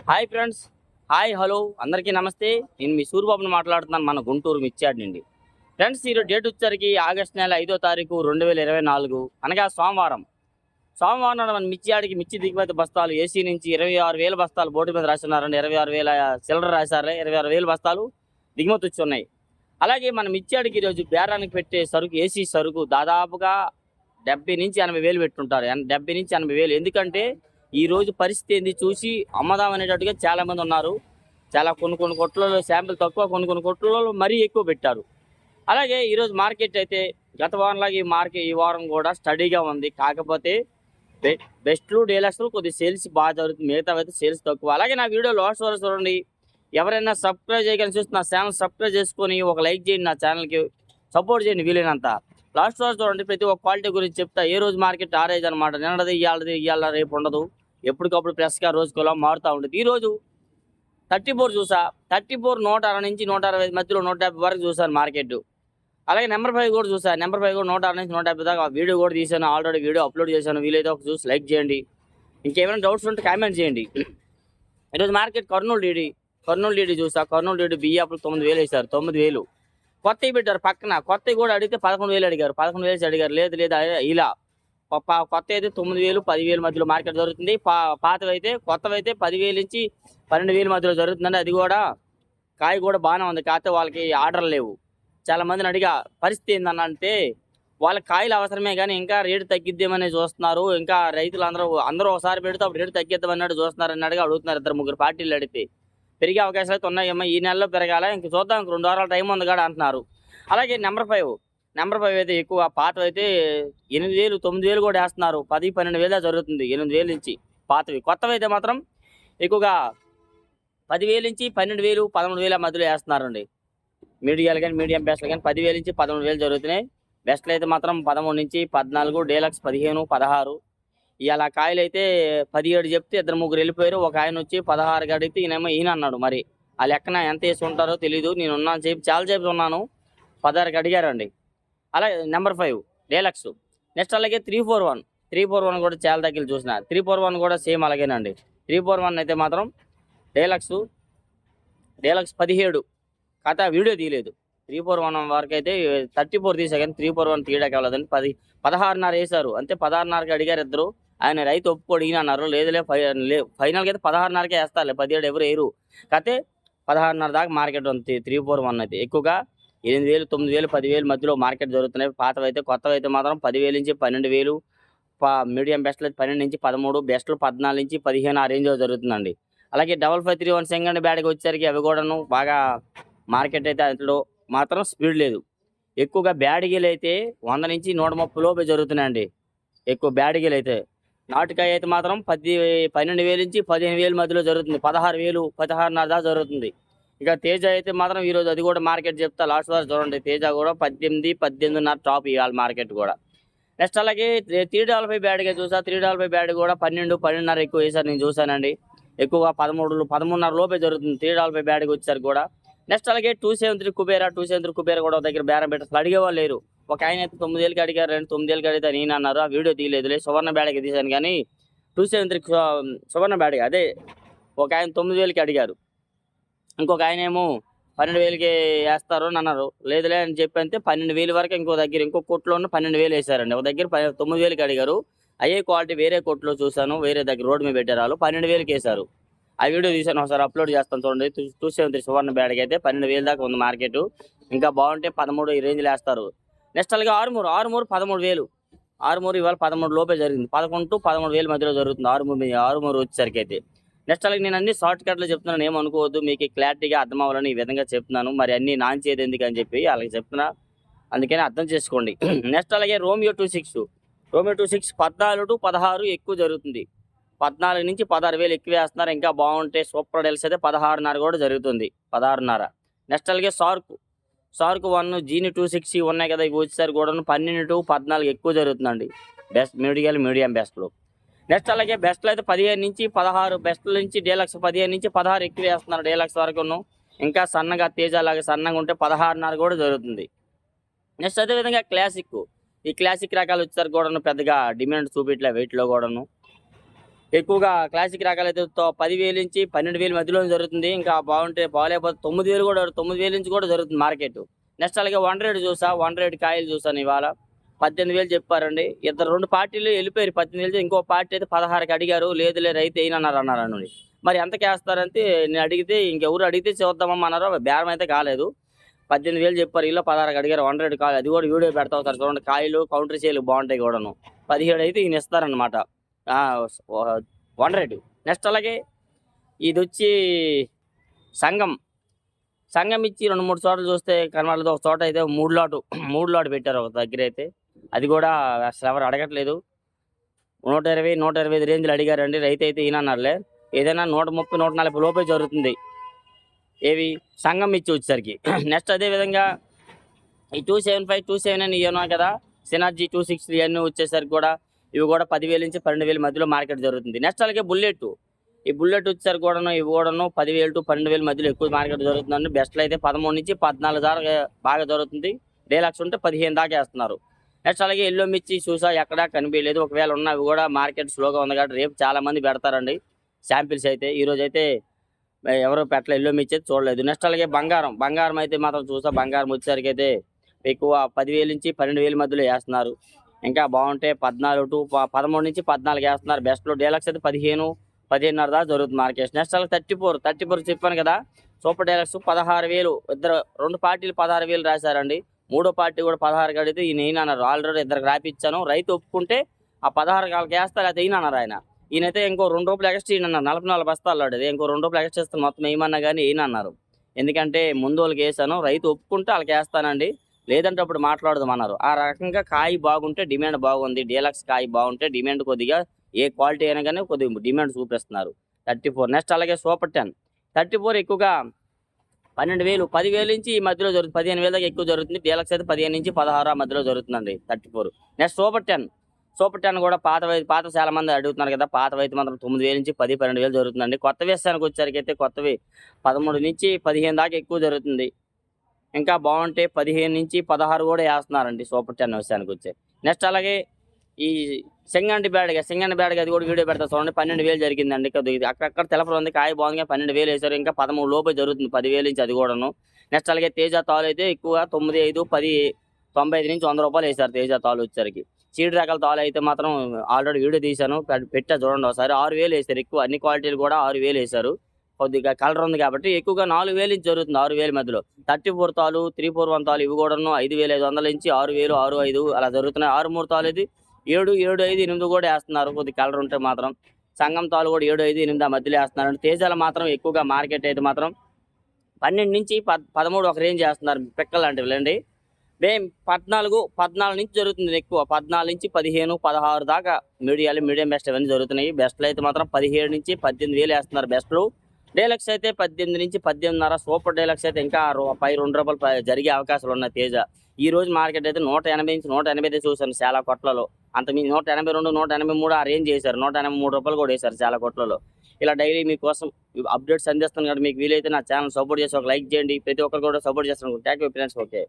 Hi friends. Hi hello అందరికీ నమస్తే. నేను మీ సూరిబాబుని మాట్లాడుతున్నాను, మన గుంటూరు మిర్చియార్డ్ నుండి. ఫ్రెండ్స్, ఈరోజు డేట్ వచ్చేసరికి ఆగస్టు నెల 5వ తారీఖు 2024, అనగా సోమవారం. సోమవారం నాడు మన మిర్చియార్డ్కి మిర్చి దిగుమతి బస్తాలు ఏసీ నుంచి 26,000 బస్తాలు బోర్డు మీద రాస్తున్నారండి. 26,000 చిల్లర రాశారు. 26,000 బస్తాలు దిగుమతి వచ్చి ఉన్నాయి. అలాగే మన మిర్చియార్డ్కి ఈరోజు బేరానికి పెట్టే సరుకు, ఏసీ సరుకు దాదాపుగా 70 నుంచి 80,000 పెట్టుంటారు. 70 నుంచి 80,000. ఎందుకంటే ఈ రోజు పరిస్థితి ఏంది చూసి అమ్మదాం అనేటట్టుగా చాలా మంది ఉన్నారు. చాలా కొన్ని కొట్లలో శాంపిల్ తక్కువ, కొన్ని కొట్లలో మరీ ఎక్కువ పెట్టారు. అలాగే ఈరోజు మార్కెట్ అయితే గత వారంలాగా ఈ వారం కూడా స్టడీగా ఉంది. కాకపోతే బెస్ట్లు డీలక్స్లు కొద్దిగా సేల్స్ బాగా జరుగుతుంది, మిగతా అయితే సేల్స్ తక్కువ. అలాగే నా వీడియో లాస్ట్ వరకు చూడండి. ఎవరైనా సబ్స్క్రైబ్ చేయగలని చూస్తే నా ఛానల్ సబ్స్క్రైబ్ చేసుకొని ఒక లైక్ చేయండి, నా ఛానల్కి సపోర్ట్ చేయండి వీలైనంత. లాస్ట్ వరకు చూడండి. ప్రతి ఒక్క క్వాలిటీ గురించి చెప్తా. ఏ రోజు మార్కెట్ ఆ రేజ్ అనమాట. నిన్నది ఇవాళ రేపు ఉండదు. ఎప్పటికప్పుడు ప్రెస్గా రోజుకోలా మారుతూ ఉంటుంది. ఈరోజు 34 చూసా. 34 160 నుంచి 160 మధ్యలో 150 వరకు చూసాను మార్కెట్. అలాగే నెంబర్ 5 కూడా చూసాను. నెంబర్ 5 కూడా 160 నుంచి 150 దాకా వీడియో కూడా తీసాను. ఆల్రెడీ వీడియో అప్లోడ్ చేశాను. వీలైతే ఒక చూసి లైక్ చేయండి. ఇంకేమైనా డౌట్స్ ఉంటే కామెంట్ చేయండి. ఈరోజు మార్కెట్ కర్నూలు డీడీ చూసా. కర్నూలు డీడీ బియ్యాపులు 9,000 వేశారు. 9,000 కొత్తవి పెట్టారు పక్కన. కొత్తవి కూడా అడిగితే 11,000 అడిగారు. 11,000 అడిగారు. లేదు ఇలా కొత్త అయితే 9,000 10,000 మధ్యలో మార్కెట్ జరుగుతుంది. కొత్తవి అయితే 10,000 నుంచి 12,000 మధ్యలో జరుగుతుందండి. అది కూడా కాయ కూడా బాగానే ఉంది. కాకపోతే వాళ్ళకి ఆర్డర్లు లేవు. చాలా మందిని అడిగా పరిస్థితి ఏందనంటే, వాళ్ళ కాయలు అవసరమే కానీ ఇంకా రేటు తగ్గిద్దామని చూస్తున్నారు. ఇంకా రైతులు అందరూ ఒకసారి పెడితే అప్పుడు రేటు తగ్గిద్దామన్నట్టు చూస్తున్నారు అన్నట్టుగా అడుగుతున్నారు. 2-3 పార్టీలు అడిగితే పెరిగే అవకాశాలు అయితే ఉన్నాయమ్మా. ఈ నెలలో పెరగాల, ఇంక చూద్దాం, ఇంక 2 వారాల టైం ఉంది కూడా అంటున్నారు. అలాగే నెంబర్ 5 అయితే ఎక్కువ. పాతవి అయితే 8,000 9,000 కూడా వేస్తున్నారు. 10-12,000 జరుగుతుంది. 8,000 నుంచి పాతవి. కొత్తవి అయితే మాత్రం ఎక్కువగా 10,000 నుంచి 12,000 13,000 మధ్యలో వేస్తున్నారండి. మీడియం బెస్ట్లు కానీ 10,000 నుంచి 13,000 జరుగుతున్నాయి. బెస్ట్లు అయితే మాత్రం 13 నుంచి 14, డీలక్స్ 15, 16. ఇలా కాయలు అయితే 17 చెప్తే 2-3 వెళ్ళిపోయారు. ఒక ఆయన వచ్చి 16 అడిగితే ఈయన అన్నాడు. మరి ఆ లెక్కన ఎంత వేసి ఉంటారో తెలీదు. నేను ఉన్నాను చెప్పి చాలా చెప్పి ఉన్నాను. 16 అడిగారండి. అలాగే నెంబర్ 5 డీలక్స్. నెక్స్ట్ అలాగే 341 కూడా చాలా దగ్గర చూసిన. 341 కూడా సేమ్ అలాగేనండి. 341 అయితే మాత్రం డీలక్స్ 17 కథ వీడియో తీయలేదు. 341 వరకు అయితే 34 తీసా కానీ 341 తీయడానికి అవ్వలేదండి. 16.5 వేశారు. అంతే 16.5కి అడిగారు ఇద్దరు. ఆయన రైతు ఒప్పుకోడు, ఈయన అన్నారు. లేదులే ఫైనల్కి అయితే 16.5కే వేస్తారులే, 17 ఎవరు వేయరు. కాకపోతే 16.5 దాకా మార్కెట్ ఉంది. 341 అయితే ఎక్కువగా 8,000 9,000 10,000 మధ్యలో మార్కెట్ జరుగుతున్నాయి. కొత్తవి అయితే మాత్రం 10,000 నుంచి 12,000. మీడియం బెస్ట్లు అయితే 12 నుంచి 13, బెస్ట్లు 14 నుంచి 15 ఆ రేంజ్లో జరుగుతుందండి. అలాగే 5531 సెకండ్ బ్యాడ్కి వచ్చేసరికి అవి కూడాను బాగా మార్కెట్ అయితే అందులో మాత్రం స్పీడ్ లేదు. ఎక్కువగా బ్యాడ్గీలు అయితే 100 నుంచి 130 లోపే జరుగుతున్నాయండి. ఎక్కువ బ్యాడ్గీలు అయితే. నాటుకాయ అయితే మాత్రం 12,000 నుంచి 15,000 మధ్యలో జరుగుతుంది. 16,000 16.5 దాకా జరుగుతుంది. ఇక తేజ అయితే మాత్రం ఈరోజు అది కూడా మార్కెట్ చెప్తా. లాస్ట్ వరకు చూడండి. తేజ కూడా 18, 18.5 టాప్ ఇవాళ మార్కెట్ కూడా. నెక్స్ట్ అలాగే 345 బ్యాడ్గా చూసా. 345 బ్యాడ్ కూడా 12, 12.5 ఎక్కువ వేసారు. నేను చూసానండి. ఎక్కువగా 13, 13.5 లోపే జరుగుతుంది 345 బ్యాడ్కి వచ్చేసరికి కూడా. నెక్స్ట్ అలాగే 273 కుబేరా కూడా దగ్గర బేరం పెట్టారు. అడిగేవాళ్ళు లేరు. ఒక ఆయన అయితే 9,000కి అడిగారు. 9,000కి అడిగితే నేను అన్నారు. ఆ వీడియో తీయలేదులే. సువర్ణ బ్యాడ్కి తీశాను కానీ 273 సువర్ణ బ్యాడ్గా అదే ఒక ఆయన 9,000కి అడిగారు. ఇంకొక ఆయన ఏమో 12,000కి వేస్తారు అని అన్నారు. లేదులే అని చెప్పి అంతే 12,000 వరకు ఇంకో కొట్లో 12,000 వేశారండి. ఒక దగ్గర 9,000కి అడిగారు. అయ్యే క్వాలిటీ వేరే కొట్లో చూశాను. వేరే దగ్గర రోడ్డు మీద పెట్టారు. వాళ్ళు 12,000కి వేశారు. ఆ వీడియో తీసాను, ఒకసారి అప్లోడ్ చేస్తాను చూడండి. 273 సువర్ణ బ్యాడ్కి అయితే 12,000 దాకా ఉంది మార్కెట్. ఇంకా బాగుంటే 13 ఈ రేంజ్లో వేస్తారు. నెక్స్ట్ అలాగే ఆరుమూరు 13,000. ఆరుమూరు ఇవాళ 13 లోపే జరిగింది. 11 13,000 మధ్యలో జరుగుతుంది ఆరుమూరు వచ్చేసరికి అయితే. నెక్స్ట్ అలాగే నేను అన్ని షార్ట్ కట్లో చెప్తున్నాను, ఏమనుకోవద్దు. మీకు క్లారిటీగా అర్థం అవ్వాలని ఈ విధంగా చెప్తున్నాను. మరి అన్ని నాంచేది ఎందుకు అని చెప్పి అలాగే చెప్తున్నా, అందుకని అర్థం చేసుకోండి. నెక్స్ట్ అలాగే రోమియో 26 14 to 16 ఎక్కువ జరుగుతుంది. 14 నుంచి 16,000 ఎక్కువ వేస్తున్నారు. ఇంకా బాగుంటే సూపర్ డెల్స్ అయితే 16.5 కూడా జరుగుతుంది. 16.5. నెక్స్ట్ అలాగే సార్క్ 1 జీని 260 ఉన్నాయి కదా, ఇవి వచ్చేసరికి కూడా 12 to 14 ఎక్కువ జరుగుతుందండి. బెస్ట్ మీడియం బెస్ట్లు. నెక్స్ట్ అలాగే బెస్ట్లు అయితే 15 నుంచి 16, బెస్ట్ల నుంచి డీలక్స్ 15 నుంచి 16 ఎక్కువ వేస్తున్నారు. డీలక్స్ వరకును ఇంకా సన్నగా తేజ లాగా సన్నగా ఉంటే 16.5 కూడా జరుగుతుంది. నెక్స్ట్ అదేవిధంగా ఈ క్లాసిక్ రకాలు వచ్చేసరికి కూడా పెద్దగా డిమాండ్ చూపిట్లే వెయిట్లో కూడాను. ఎక్కువగా క్లాసిక్ రకాలు అయితే 10,000 నుంచి 12,000 మధ్యలో జరుగుతుంది. ఇంకా బాగుంటే బాగాలేకపోతే 9,000 కూడా 9,000 నుంచి కూడా జరుగుతుంది మార్కెట్. నెక్స్ట్ అలాగే 100 చూసా, 100 కాయలు చూసాను ఇవాళ 18,000 చెప్పారండి. ఇద్దరు 2 పార్టీలు వెళ్ళిపోయారు 18,000. ఇంకో పార్టీ అయితే 16కి అడిగారు. లేదులే రైతు అన్నారండి. మరి ఎంతకి వేస్తారంటే నేను అడిగితే ఇంకెవరు అడిగితే చూద్దామమ్మా అన్నారు. బేరం అయితే కాలేదు. 18,000 చెప్పారు. ఇలా 16కి అడిగారు. 100 కాయలు అది కూడా వీడియో పెడతా ఒకసారి చూడండి. కాయలు కౌంటర్ సేల్ బాగుంటాయి కూడాను. 17 అయితే ఈయన ఇస్తారనమాట. 100. నెక్స్ట్ అలాగే ఇది వచ్చి సంఘం సంఘం ఇచ్చి 2-3 చోట్ల చూస్తే కనబడలేదు. ఒక చోట అయితే 3 లాట్ పెట్టారు ఒక దగ్గర అయితే. అది కూడా అసలు ఎవరు అడగట్లేదు. 120, 125 రేంజ్లు అడిగారండి. రైతు అయితే ఈయన అన్నారులే. ఏదైనా 130, 140 లోపే జరుగుతుంది. ఏవి సంఘం ఇచ్చి వచ్చేసరికి. నెక్స్ట్ అదేవిధంగా ఈ 275, 279 ఇవ్వను కదా, సినర్జీ 260 ఇవన్నీ వచ్చేసరికి కూడా ఇవి కూడా 10,000 నుంచి 12,000 మధ్యలో మార్కెట్ జరుగుతుంది. నెక్స్ట్ అలాగే బుల్లెట్. ఈ బుల్లెట్ వచ్చేసరికి కూడాను ఇవి కూడాను 10,000 టు 12,000 మధ్యలో ఎక్కువ మార్కెట్ జరుగుతుందండి. బెస్ట్లో అయితే 13 నుంచి 14 దాకా బాగా జరుగుతుంది. డీలక్స్ ఉంటే 15 దాకా వేస్తున్నారు. నెక్స్ట్ అలాగే ఎల్లో మిర్చి చూసా ఎక్కడా కనిపించలేదు. ఒకవేళ ఉన్న అవి కూడా మార్కెట్ స్లోగా ఉంది కాబట్టి రేపు చాలా మంది పెడతారండి శాంపిల్స్ అయితే. ఈరోజు అయితే ఎవరు పెట్టలే, ఎల్లో మిర్చి అయితే చూడలేదు. నెక్స్ట్ అలాగే బంగారం అయితే మాత్రం చూసా. బంగారం వచ్చేసరికి అయితే ఎక్కువ 10,000 నుంచి 12,000 మధ్యలో వేస్తున్నారు. ఇంకా బాగుంటే 14 టు 13 నుంచి 14 వేస్తున్నారు. బెస్ట్లో డీలక్స్ అయితే 15, 15.5 దాకా జరుగుతుంది మార్కెట్. నెక్స్ట్ అలాగే 34 చెప్పాను కదా, సూపర్ డీలక్స్ 16,000. 2 పార్టీలు 16,000 రాశారండి. 3వ పార్టీ కూడా 16 అడిగితే ఈయన అన్నారు. ఆల్రెడీ ఇద్దరికి రాపిచ్చాను, రైతు ఒప్పుకుంటే ఆ 16 వాళ్ళకి వేస్తారు. అయితే ఈయన అన్నారు. ఈయనైతే ఇంకో ₹2 ఎక్స్ట్రా ఈయన అన్నారు. 44 బస్తాలు ఆడేది. ఇంకో ₹2 ఎక్స్ట్రా ఇస్తాను మొత్తం ఏమన్నా కానీ ఈయన అన్నారు. ఎందుకంటే ముందు వాళ్ళకి వేసాను, రైతు ఒప్పుకుంటే వాళ్ళకి వేస్తానండి, లేదంటే అప్పుడు మాట్లాడదాం అన్నారు. ఆ రకంగా కాయ బాగుంటే డిమాండ్ బాగుంది. డీలక్స్ కాయ బాగుంటే డిమాండ్ కొద్దిగా ఏ క్వాలిటీ అయినా కానీ కొద్దిగా డిమాండ్ చూపిస్తున్నారు. 34. నెక్స్ట్ అలాగే సూపర్ 10. 34 ఎక్కువగా 12,000, 10,000 నుంచి ఈ మధ్యలో జరుగుతుంది. 15,000 దాకా ఎక్కువ జరుగుతుంది. డీలక్స్ అయితే 15 నుంచి 16 మధ్యలో జరుగుతుందండి 34. నెక్స్ట్ సూపర్ 10 కూడా పాత చాలా మంది అడుగుతున్నారు కదా. పాతవి అయితే మాత్రం 9,000 నుంచి 10, 12,000 జరుగుతుందండి. కొత్త విషయానికి వచ్చేసరికి అయితే కొత్తవి 13 నుంచి 15 దాకా ఎక్కువ జరుగుతుంది. ఇంకా బాగుంటే 15 నుంచి 16 కూడా వేస్తున్నారండి సూపర్ 10 విషయానికి వచ్చే. నెక్స్ట్ అలాగే ఈ సింగండి బ్యాడ్గా అది కూడా వీడియో పెడతా చూడండి. 12,000 జరిగిందండి. కొద్దిగా అక్కడక్కడ తెలపలు ఉంది. కాయ బాగుంది, 12,000 వేశారు. ఇంకా 13 లోపే జరుగుతుంది 10,000 నుంచి అది కూడాను. నెక్స్ట్ అలాగే తేజ తాలు అయితే ఎక్కువ 95, 10, 95 నుంచి ₹100 వేశారు తేజ తాలు వచ్చేసరికి. చీడి రకాల తాలు అయితే మాత్రం ఆల్రెడీ వీడియో తీశాను, పెట్టా చూడండి ఒకసారి. 6,000 వేశారు. ఎక్కువ అన్ని క్వాలిటీలు కూడా 6,000 వేశారు. కొద్దిగా కలర్ ఉంది కాబట్టి ఎక్కువగా 4,000 నుంచి జరుగుతుంది 6,000 మధ్యలో. 34 తాలు, 341 తాలు ఇవి కూడాను 5,500 నుంచి 6,000, 6,500 అలా జరుగుతున్నాయి. 63 తాలు అయితే 7, 7, 5, 8 కూడా వేస్తున్నారు. కొద్ది కలర్ ఉంటే మాత్రం. సంఘం తాలు కూడా 7, 5, 8 ఆ మధ్యలో వేస్తున్నారు. తేజాలు మాత్రం ఎక్కువగా మార్కెట్ అయితే మాత్రం 12 నుంచి 13 ఒక రేంజ్ వేస్తున్నారు. పిక్కలు లాంటివి అండి. 14 నుంచి జరుగుతుంది ఎక్కువ. 14 నుంచి 15, 16 దాకా మీడియం బెస్ట్ ఇవన్నీ జరుగుతున్నాయి. బెస్ట్లు అయితే మాత్రం 17 నుంచి 18,000 వేస్తున్నారు బెస్ట్లు. డీలక్స్ అయితే 18 నుంచి 18.5. సూపర్ డీలక్స్ అయితే ఇంకా ₹2 జరిగే అవకాశాలు ఉన్నాయి తేజ. ఈ రోజు మార్కెట్ అయితే 180 నుంచి 185 చూశాను చాలా కొట్లలో. అంతకుమించి 182, 183 ఆ రేంజ్ చేశారు. ₹183 కూడా వేశారు చాలా కొట్లలో. ఇలా డైలీ మీకోసం అప్డేట్స్ అందిస్తాను కాబట్టి మీకు వీలైతే నా ఛానల్ సపోర్ట్ చేసి ఒక లైక్ చేయండి. ప్రతి ఒక్కరు కూడా సపోర్ట్ చేస్తాను. Thank you friends. ఓకే.